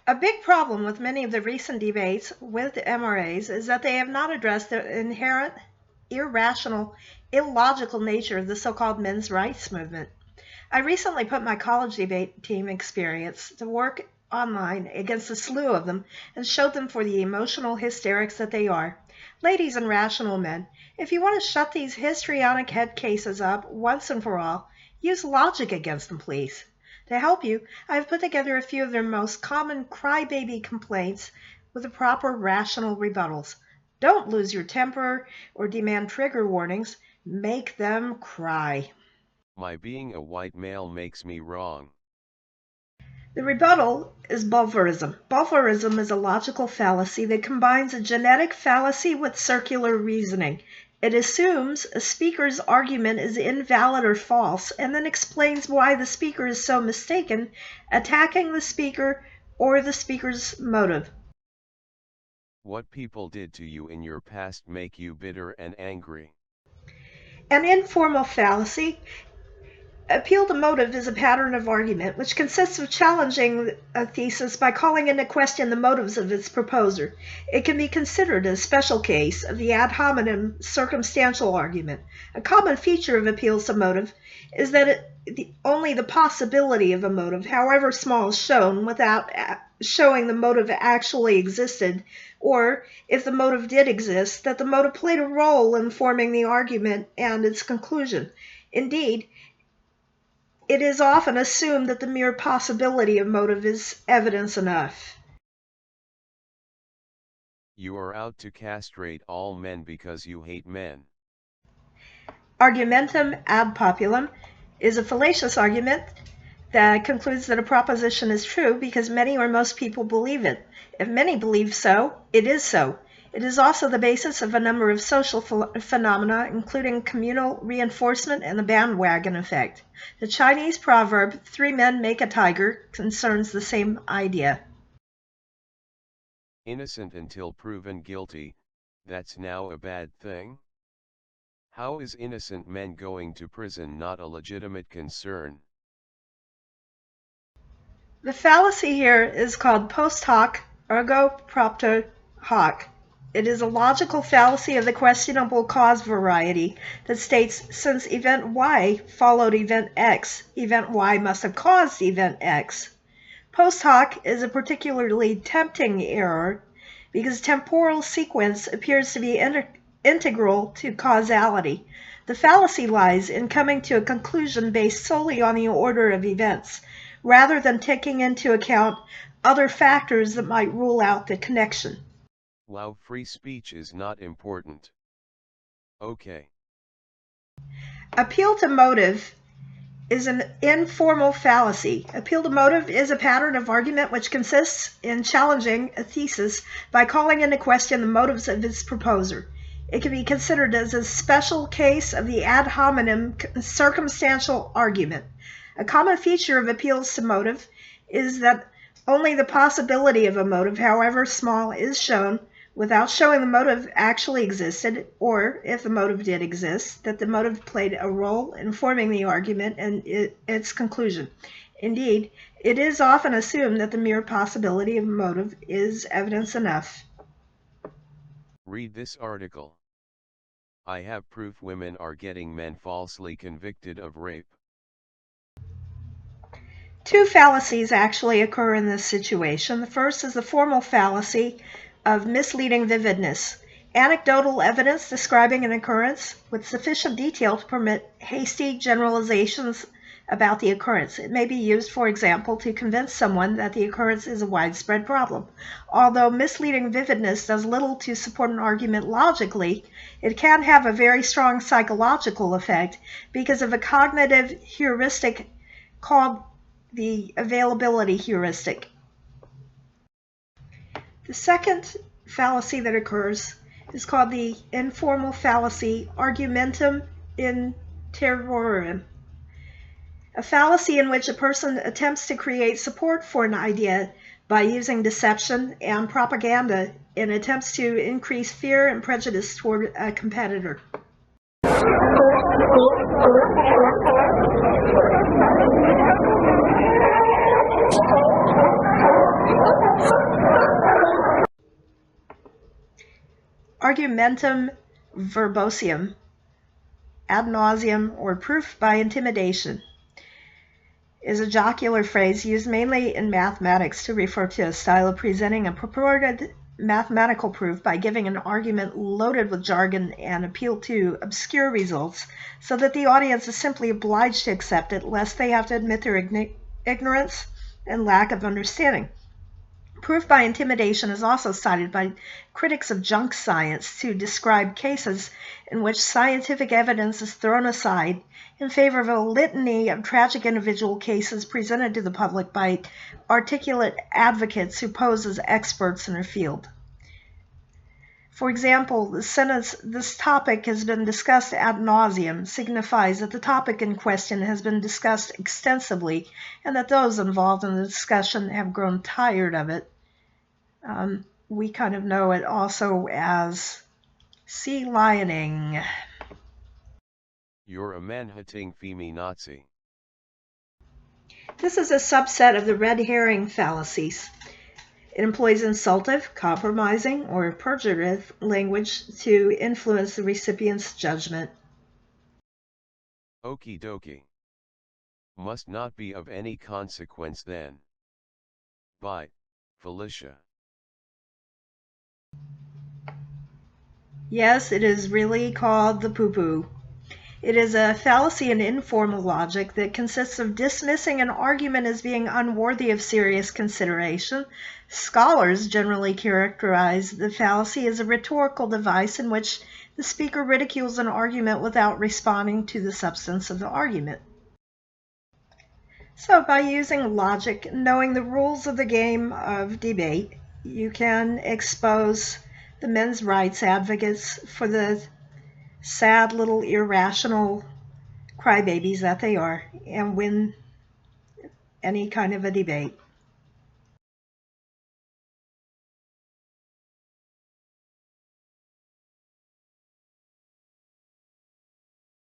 A big problem with many of the recent debates with MRAs is that they have not addressed the inherent, irrational, illogical nature of the so-called men's rights movement. I recently put my college debate team experience to work online against a slew of them and showed them for the emotional hysterics that they are. Ladies and rational men, if you want to shut these histrionic head cases up once and for all, use logic against them, please. To help you, I have put together a few of their most common crybaby complaints with the proper rational rebuttals. Don't lose your temper or demand trigger warnings. Make them cry. My being a white male makes me wrong. The rebuttal is Bulverism. Bulverism is a logical fallacy that combines a genetic fallacy with circular reasoning. It assumes a speaker's argument is invalid or false, and then explains why the speaker is so mistaken, attacking the speaker or the speaker's motive. What people did to you in your past make you bitter and angry. An informal fallacy. Appeal to motive is a pattern of argument which consists of challenging a thesis by calling into question the motives of its proposer. It can be considered a special case of the ad hominem circumstantial argument. A common feature of appeals to motive is that only the possibility of a motive, however small, is shown without showing the motive actually existed, or, if the motive did exist, that the motive played a role in forming the argument and its conclusion. Indeed, it is often assumed that the mere possibility of motive is evidence enough. You are out to castrate all men because you hate men. Argumentum ad populum is a fallacious argument that concludes that a proposition is true because many or most people believe it. If many believe so, it is so. It is also the basis of a number of social phenomena, including communal reinforcement and the bandwagon effect. The Chinese proverb, 3 men make a tiger, concerns the same idea. Innocent until proven guilty, that's now a bad thing? How is innocent men going to prison not a legitimate concern? The fallacy here is called post hoc, ergo propter hoc. It is a logical fallacy of the questionable cause variety that states since event Y followed event X, event Y must have caused event X. Post hoc is a particularly tempting error because temporal sequence appears to be integral to causality. The fallacy lies in coming to a conclusion based solely on the order of events, rather than taking into account other factors that might rule out the connection. Wow, free speech is not important. Okay. Appeal to motive is an informal fallacy. Appeal to motive is a pattern of argument which consists in challenging a thesis by calling into question the motives of its proposer. It can be considered as a special case of the ad hominem circumstantial argument. A common feature of appeals to motive is that only the possibility of a motive, however small, is shown without showing the motive actually existed, or, if the motive did exist, that the motive played a role in forming the argument and its conclusion. Indeed, it is often assumed that the mere possibility of a motive is evidence enough. Read this article. I have proof women are getting men falsely convicted of rape. Two fallacies actually occur in this situation. The first is the formal fallacy of misleading vividness, anecdotal evidence describing an occurrence with sufficient detail to permit hasty generalizations about the occurrence. It may be used, for example, to convince someone that the occurrence is a widespread problem. Although misleading vividness does little to support an argument logically, it can have a very strong psychological effect because of a cognitive heuristic called the availability heuristic. The second fallacy that occurs is called the informal fallacy, Argumentum in Terrorem, a fallacy in which a person attempts to create support for an idea by using deception and propaganda in attempts to increase fear and prejudice toward a competitor. Argumentum, Verbosium, ad nauseum, or proof by intimidation is a jocular phrase used mainly in mathematics to refer to a style of presenting a purported mathematical proof by giving an argument loaded with jargon and appeal to obscure results so that the audience is simply obliged to accept it lest they have to admit their ignorance and lack of understanding. Proof by intimidation is also cited by critics of junk science to describe cases in which scientific evidence is thrown aside in favor of a litany of tragic individual cases presented to the public by articulate advocates who pose as experts in their field. For example, the sentence, "This topic has been discussed ad nauseum," signifies that the topic in question has been discussed extensively and that those involved in the discussion have grown tired of it. We kind of know it also as sea lioning. You're a man-hating feminazi. This is a subset of the red herring fallacies. It employs insultive, compromising, or perjurative language to influence the recipient's judgment. Okie dokie. Must not be of any consequence then. By Felicia. Yes, it is really called the Pooh. It is a fallacy in informal logic that consists of dismissing an argument as being unworthy of serious consideration. Scholars generally characterize the fallacy as a rhetorical device in which the speaker ridicules an argument without responding to the substance of the argument. So by using logic, knowing the rules of the game of debate, you can expose the men's rights advocates for the sad little irrational crybabies that they are and win any kind of a debate.